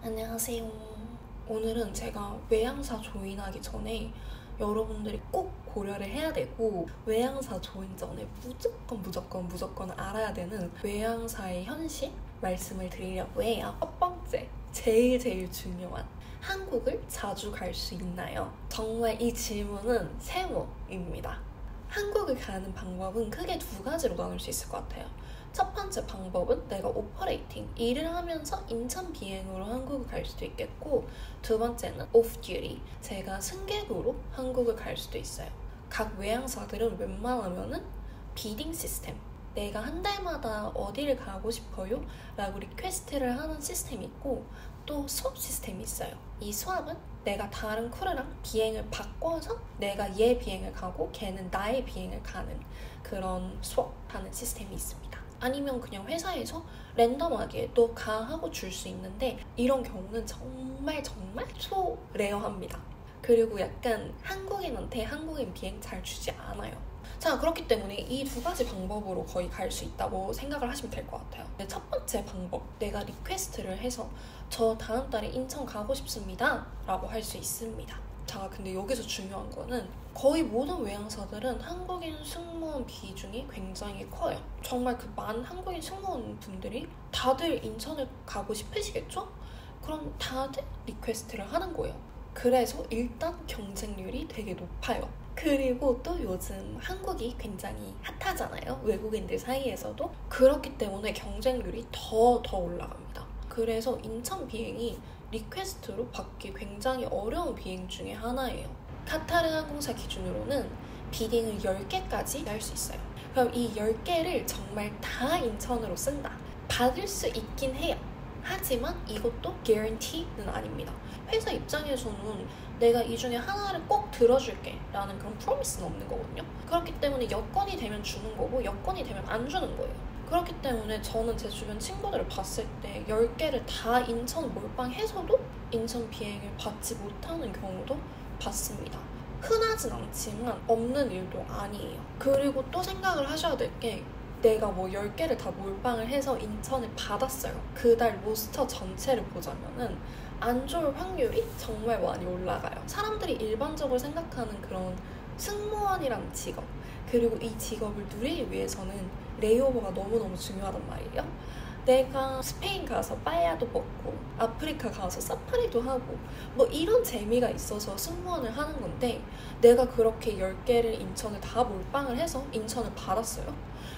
안녕하세요. 오늘은 제가 외항사 조인하기 전에 여러분들이 꼭 고려를 해야 되고 외항사 조인 전에 무조건 알아야 되는 외항사의 현실 말씀을 드리려고 해요. 첫 번째, 제일 중요한 한국을 자주 갈 수 있나요? 정말 이 질문은 세모입니다. 한국을 가는 방법은 크게 두 가지로 나눌 수 있을 것 같아요. 첫 번째 방법은 내가 오퍼레이팅, 일을 하면서 인천 비행으로 한국을 갈 수도 있겠고, 두 번째는 오프 듀티, 제가 승객으로 한국을 갈 수도 있어요. 각 외항사들은 웬만하면은 비딩 시스템, 내가 한 달마다 어디를 가고 싶어요? 라고 리퀘스트를 하는 시스템이 있고, 또 수업 시스템이 있어요. 이 수업은 내가 다른 크루랑 비행을 바꿔서 내가 얘 비행을 가고 걔는 나의 비행을 가는 그런 수업하는 시스템이 있습니다. 아니면 그냥 회사에서 랜덤하게 너 가 하고 줄 수 있는데, 이런 경우는 정말 소레어합니다. 그리고 약간 한국인한테 한국인 비행 잘 주지 않아요. 자, 그렇기 때문에 이 두 가지 방법으로 거의 갈 수 있다고 생각을 하시면 될 것 같아요. 첫 번째 방법, 내가 리퀘스트를 해서 저 다음 달에 인천 가고 싶습니다 라고 할 수 있습니다. 자, 근데 여기서 중요한 거는 거의 모든 외항사들은 한국인 승무원 비중이 굉장히 커요. 정말 그 많은 한국인 승무원 분들이 다들 인천을 가고 싶으시겠죠? 그럼 다들 리퀘스트를 하는 거예요. 그래서 일단 경쟁률이 되게 높아요. 그리고 또 요즘 한국이 굉장히 핫하잖아요. 외국인들 사이에서도. 그렇기 때문에 경쟁률이 더 올라갑니다. 그래서 인천 비행이 리퀘스트로 받기 굉장히 어려운 비행 중에 하나예요. 카타르 항공사 기준으로는 비딩을 10개까지 할 수 있어요. 그럼 이 10개를 정말 다 인천으로 쓴다. 받을 수 있긴 해요. 하지만 이것도 guarantee는 아닙니다. 회사 입장에서는 내가 이 중에 하나를 꼭 들어줄게 라는 그런 프로미스는 없는 거거든요. 그렇기 때문에 여건이 되면 주는 거고 여건이 되면 안 주는 거예요. 그렇기 때문에 저는 제 주변 친구들을 봤을 때 10개를 다 인천 몰빵해서도 인천 비행을 받지 못하는 경우도 봤습니다. 흔하진 않지만 없는 일도 아니에요. 그리고 또 생각을 하셔야 될 게, 내가 뭐 10개를 다 몰빵을 해서 인천을 받았어요. 그달 로스터 전체를 보자면은 안 좋을 확률이 정말 많이 올라가요. 사람들이 일반적으로 생각하는 그런 승무원이라는 직업, 그리고 이 직업을 누리기 위해서는 레이오버가 너무너무 중요하단 말이에요. 내가 스페인 가서 빠에야도 먹고 아프리카 가서 사파리도 하고 뭐 이런 재미가 있어서 승무원을 하는 건데, 내가 그렇게 10개를 인천을 다 몰빵을 해서 인천을 받았어요.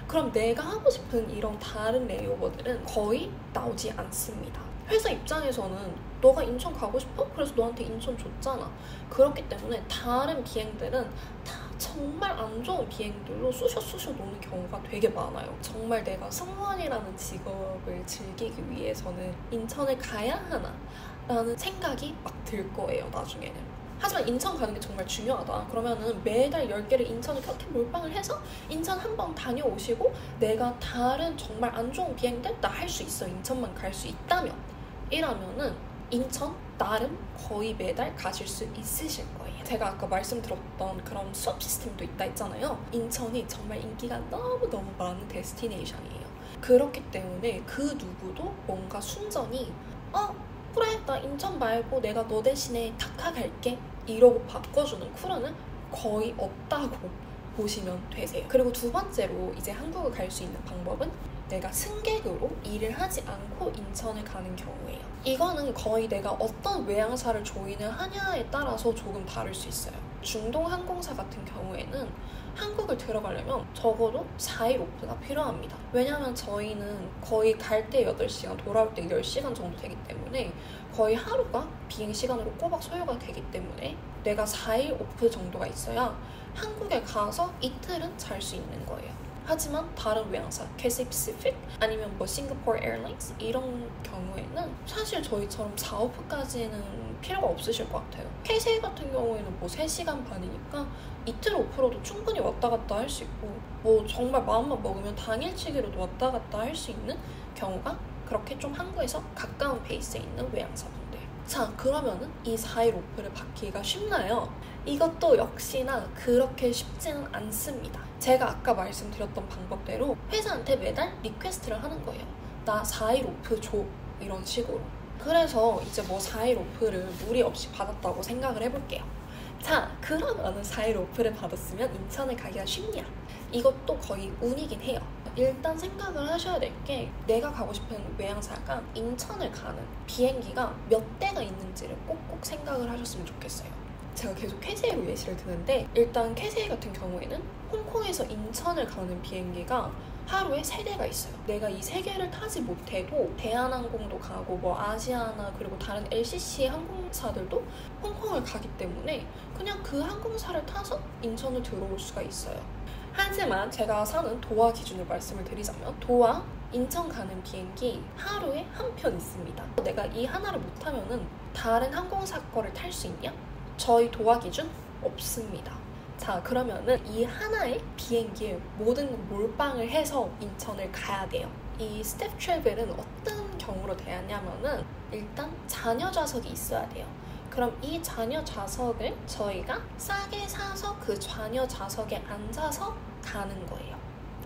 그럼 내가 하고 싶은 이런 다른 레이오버들은 거의 나오지 않습니다. 회사 입장에서는 너가 인천 가고 싶어? 그래서 너한테 인천 줬잖아. 그렇기 때문에 다른 비행들은 다 정말 안 좋은 비행들로 쑤셔 놓는 경우가 되게 많아요. 정말 내가 승무원이라는 직업을 즐기기 위해서는 인천을 가야 하나? 라는 생각이 막 들 거예요, 나중에는. 하지만 인천 가는 게 정말 중요하다. 그러면은 매달 10개를 인천을 그렇게 몰빵을 해서 인천 한번 다녀오시고 제가 다른 정말 안 좋은 비행들 나 할 수 있어, 인천만 갈 수 있다면, 이라면은 인천 나름 거의 매달 가실 수 있으실 거예요. 제가 아까 말씀드렸던 그런 수업 시스템도 있다 했잖아요. 인천이 정말 인기가 너무 많은 데스티네이션이에요. 그렇기 때문에 그 누구도 뭔가 순전히 그래, 나 인천 말고 내가 너 대신에 다카 갈게 이러고 바꿔주는 쿨은 거의 없다고 보시면 되세요. 그리고 두 번째로 이제 한국을 갈 수 있는 방법은 내가 승객으로 일을 하지 않고 인천을 가는 경우예요. 이거는 거의 내가 어떤 외항사를 조인을 하냐에 따라서 조금 다를 수 있어요. 중동 항공사 같은 경우에는 한국을 들어가려면 적어도 4일 오프가 필요합니다. 왜냐면 저희는 거의 갈 때 8시간, 돌아올 때 10시간 정도 되기 때문에 거의 하루가 비행시간으로 꼬박 소요가 되기 때문에 내가 4일 오프 정도가 있어야 한국에 가서 이틀은 잘 수 있는 거예요. 하지만 다른 외항사, 캐시 패시픽 아니면 뭐 싱가포르 에어라인스 이런 경우에는 사실 저희처럼 4오프까지는 필요가 없으실 것 같아요. 캐시 같은 경우에는 뭐 3시간 반이니까 이틀 오프로도 충분히 왔다 갔다 할 수 있고, 뭐 정말 마음만 먹으면 당일치기로도 왔다 갔다 할 수 있는 경우가 그렇게 좀 한국에서 가까운 베이스에 있는 외항사분들. 자, 그러면은 이 4일 오프를 받기가 쉽나요? 이것도 역시나 그렇게 쉽지는 않습니다. 제가 아까 말씀드렸던 방법대로 회사한테 매달 리퀘스트를 하는 거예요. 나 4일 오프 줘, 이런 식으로. 그래서 이제 뭐 4일 오프를 무리 없이 받았다고 생각을 해볼게요. 자, 그러면은 4일 오프를 받았으면 인천을 가기가 쉽냐? 이것도 거의 운이긴 해요. 일단 생각을 하셔야 될 게 내가 가고 싶은 외항사가 인천을 가는 비행기가 몇 대가 있는지를 꼭꼭 생각을 하셨으면 좋겠어요. 제가 계속 캐세이로 예시를 드는데 일단 캐세이 같은 경우에는 홍콩에서 인천을 가는 비행기가 하루에 3대가 있어요. 내가 이 3개를 타지 못해도 대한항공도 가고 뭐 아시아나 그리고 다른 LCC 항공사들도 홍콩을 가기 때문에 그냥 그 항공사를 타서 인천을 들어올 수가 있어요. 하지만 제가 사는 도하 기준으로 말씀을 드리자면 도하 인천 가는 비행기 하루에 한 편 있습니다. 내가 이 하나를 못 타면은 다른 항공사 거를 탈 수 있냐? 저희 도하 기준 없습니다. 자, 그러면은 이 하나의 비행기에 모든 몰빵을 해서 인천을 가야 돼요. 이 스텝 트래블은 어떤 경우로 되냐면은 일단 잔여 좌석이 있어야 돼요. 그럼 이 잔여 좌석을 저희가 싸게 사서 그 잔여 좌석에 앉아서 가는 거예요.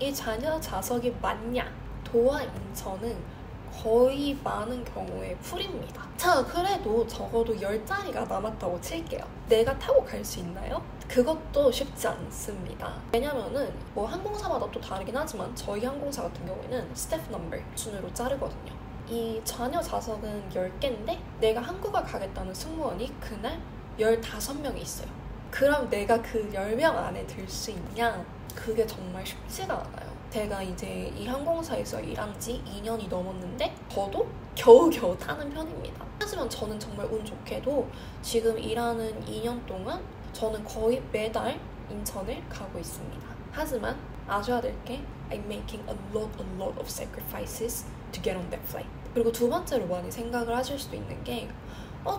이 잔여 좌석이 맞냐? 도하 인천은 거의 많은 경우에 풀입니다. 자, 그래도 적어도 10자리가 남았다고 칠게요. 내가 타고 갈 수 있나요? 그것도 쉽지 않습니다. 왜냐면은 뭐 항공사마다 또 다르긴 하지만 저희 항공사 같은 경우에는 스태프 넘버 순으로 자르거든요. 이 잔여 좌석은 10개인데 내가 한국을 가겠다는 승무원이 그날 15명이 있어요. 그럼 내가 그 10명 안에 들 수 있냐? 그게 정말 쉽지가 않아요. 제가 이제 이 항공사에서 일한 지 2년이 넘었는데 저도 겨우겨우 타는 편입니다. 하지만 저는 정말 운 좋게도 지금 일하는 2년 동안 저는 거의 매달 인천을 가고 있습니다. 하지만 아셔야 될 게 I'm making a lot of sacrifices to get on that flight. 그리고 두 번째로 많이 생각을 하실 수도 있는 게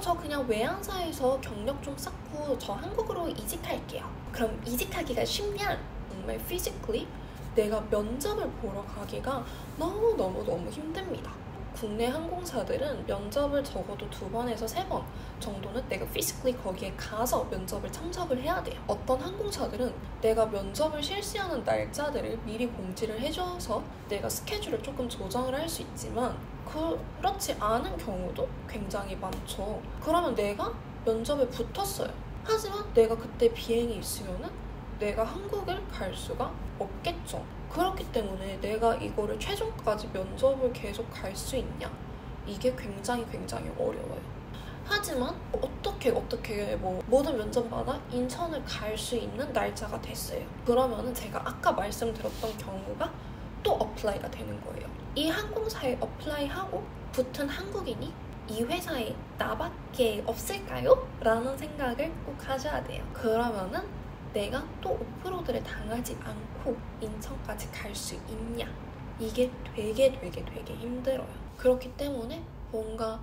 저 그냥 외항사에서 경력 좀 쌓고 저 한국으로 이직할게요. 그럼 이직하기가 쉽냐? 정말 physically 내가 면접을 보러 가기가 너무 힘듭니다. 국내 항공사들은 면접을 적어도 2번에서 3번 정도는 내가 physically 거기에 가서 면접을 참석을 해야 돼요. 어떤 항공사들은 내가 면접을 실시하는 날짜들을 미리 공지를 해줘서 내가 스케줄을 조금 조정을 할 수 있지만 그렇지 않은 경우도 굉장히 많죠. 그러면 내가 면접에 붙었어요. 하지만 내가 그때 비행이 있으면은 내가 한국을 갈 수가 없겠죠. 그렇기 때문에 내가 이거를 최종까지 면접을 계속 갈 수 있냐? 이게 굉장히 어려워요. 하지만 어떻게 뭐 모든 면접마다 인천을 갈 수 있는 날짜가 됐어요. 그러면은 제가 아까 말씀드렸던 경우가 또 어플라이가 되는 거예요. 이 항공사에 어플라이하고 붙은 한국인이 이 회사에 나밖에 없을까요? 라는 생각을 꼭 하셔야 돼요. 그러면은 내가 또 오프로드를 당하지 않고 인천까지 갈 수 있냐? 이게 되게 힘들어요. 그렇기 때문에 뭔가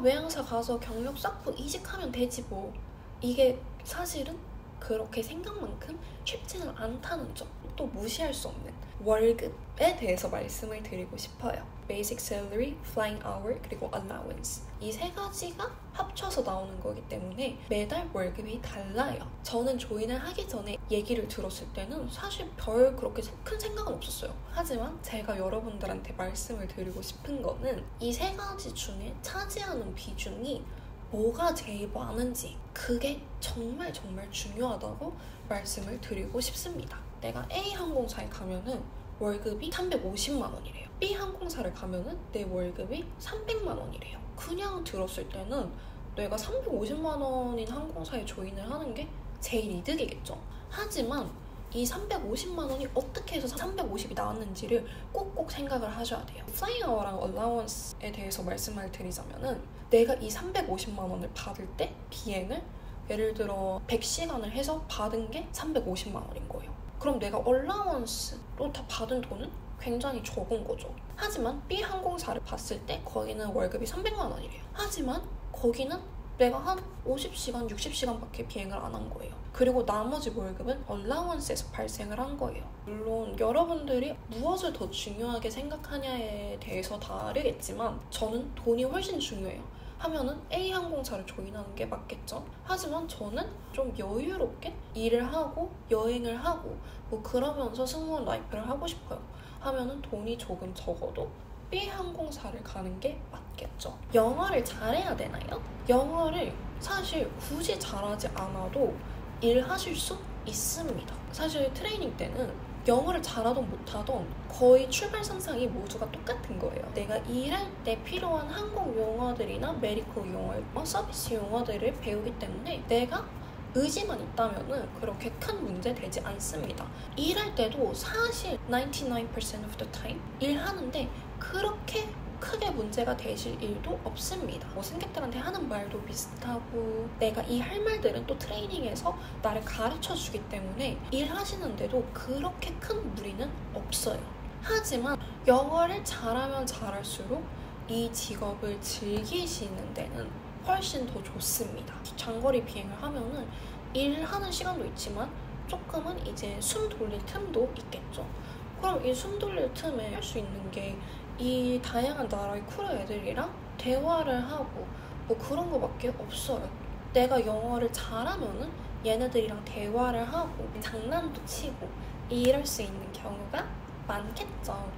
외항사 가서 경력 쌓고 이직하면 되지 뭐. 이게 사실은 그렇게 생각만큼 쉽지는 않다는 점. 또 무시할 수 없는 월급에 대해서 말씀을 드리고 싶어요. Basic Salary, Flying Hour, 그리고 Allowance. 이 3가지가 합쳐서 나오는 거기 때문에 매달 월급이 달라요. 저는 조인을 하기 전에 얘기를 들었을 때는 사실 별 그렇게 큰 생각은 없었어요. 하지만 제가 여러분들한테 말씀을 드리고 싶은 거는 이 3가지 중에 차지하는 비중이 뭐가 제일 많은지 그게 정말 중요하다고 말씀을 드리고 싶습니다. 내가 A 항공사에 가면은 월급이 350만 원이래요. B 항공사를 가면은 내 월급이 300만 원이래요. 그냥 들었을 때는 내가 350만 원인 항공사에 조인을 하는 게 제일 이득이겠죠. 하지만 이 350만 원이 어떻게 해서 350이 나왔는지를 꼭꼭 생각을 하셔야 돼요. Flying Hour랑 Allowance에 대해서 말씀을 드리자면은 내가 이 350만 원을 받을 때 비행을 예를 들어 100시간을 해서 받은 게 350만 원인 거예요. 그럼 내가 얼라원스로 다 받은 돈은 굉장히 적은 거죠. 하지만 B 항공사를 봤을 때 거기는 월급이 300만 원이래요. 하지만 거기는 내가 한 50시간, 60시간밖에 비행을 안 한 거예요. 그리고 나머지 월급은 얼라원스에서 발생을 한 거예요. 물론 여러분들이 무엇을 더 중요하게 생각하냐에 대해서 다르겠지만 저는 돈이 훨씬 중요해요. 하면은 A 항공사를 조인하는 게 맞겠죠. 하지만 저는 좀 여유롭게 일을 하고 여행을 하고 뭐 그러면서 승무원 라이프를 하고 싶어요. 하면은 돈이 조금 적어도 항공사를 가는 게 맞겠죠. 영어를 잘해야 되나요? 영어를 사실 굳이 잘하지 않아도 일하실 수 있습니다. 사실 트레이닝 때는 영어를 잘하던 못하던 거의 출발 선상이 모두가 똑같은 거예요. 내가 일할 때 필요한 항공 용어들이나 메디컬 용어, 서비스 용어들을 배우기 때문에 내가 의지만 있다면 그렇게 큰 문제 되지 않습니다. 일할 때도 사실 99% of the time 일하는데 그렇게 크게 문제가 되실 일도 없습니다. 승객들한테 하는 말도 비슷하고 내가 이 할 말들은 또 트레이닝에서 나를 가르쳐주기 때문에 일하시는데도 그렇게 큰 무리는 없어요. 하지만 영어를 잘하면 잘할수록 이 직업을 즐기시는 데는 훨씬 더 좋습니다. 장거리 비행을 하면은 일하는 시간도 있지만 조금은 이제 숨 돌릴 틈도 있겠죠. 그럼 이 숨 돌릴 틈에 할 수 있는 게 이 다양한 나라의 크루 애들이랑 대화를 하고 뭐 그런 거밖에 없어요. 내가 영어를 잘하면은 얘네들이랑 대화를 하고 장난도 치고 이럴 수 있는 경우가 많겠죠.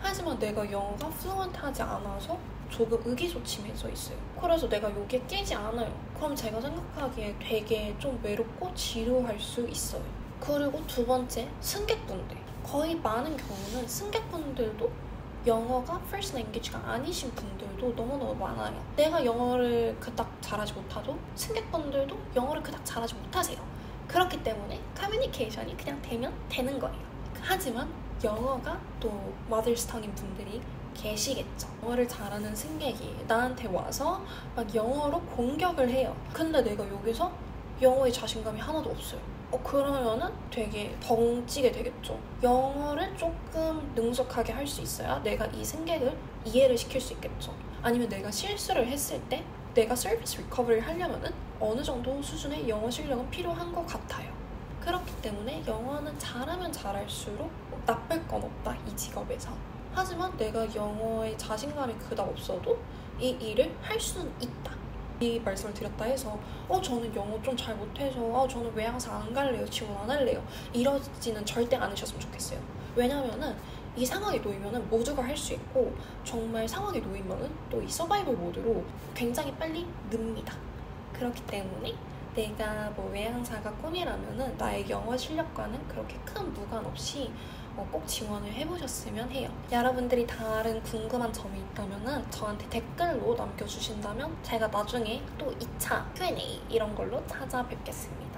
하지만 내가 영어가 플루언트하지 않아서 조금 의기소침해져 있어요. 그래서 내가 여기에 끼지 않아요. 그럼 제가 생각하기에 되게 좀 외롭고 지루할 수 있어요. 그리고 두 번째, 승객분들. 거의 많은 경우는 승객분들도 영어가 first language가 아니신 분들도 너무너무 많아요. 내가 영어를 그닥 잘하지 못하도 승객분들도 영어를 그닥 잘하지 못하세요. 그렇기 때문에 커뮤니케이션이 그냥 되면 되는 거예요. 하지만 영어가 또 mother's tongue인 분들이 계시겠죠. 영어를 잘하는 승객이 나한테 와서 막 영어로 공격을 해요. 근데 내가 여기서 영어에 자신감이 하나도 없어요. 그러면은 되게 벙찌게 되겠죠. 영어를 조금 능숙하게 할 수 있어야 내가 이 승객을 이해를 시킬 수 있겠죠. 아니면 내가 실수를 했을 때 내가 서비스 리커버리를 하려면은 어느 정도 수준의 영어 실력은 필요한 것 같아요. 그렇기 때문에 영어는 잘하면 잘할수록 나쁠 건 없다, 이 직업에서. 하지만 내가 영어에 자신감이 그닥 없어도 이 일을 할 수는 있다. 이 말씀을 드렸다 해서 저는 영어 좀 잘 못해서 저는 외항사 안 갈래요, 지원 안 할래요, 이러지는 절대 않으셨으면 좋겠어요. 왜냐면은 이 상황에 놓이면은 모두가 할 수 있고 정말 상황에 놓이면은 또 이 서바이벌 모드로 굉장히 빨리 늡니다. 그렇기 때문에 내가 뭐 외항사가 꿈이라면은 나의 영어 실력과는 그렇게 큰 무관 없이 꼭 지원을 해보셨으면 해요. 여러분들이 다른 궁금한 점이 있다면 저한테 댓글로 남겨주신다면 제가 나중에 또 2차 Q&A 이런 걸로 찾아뵙겠습니다.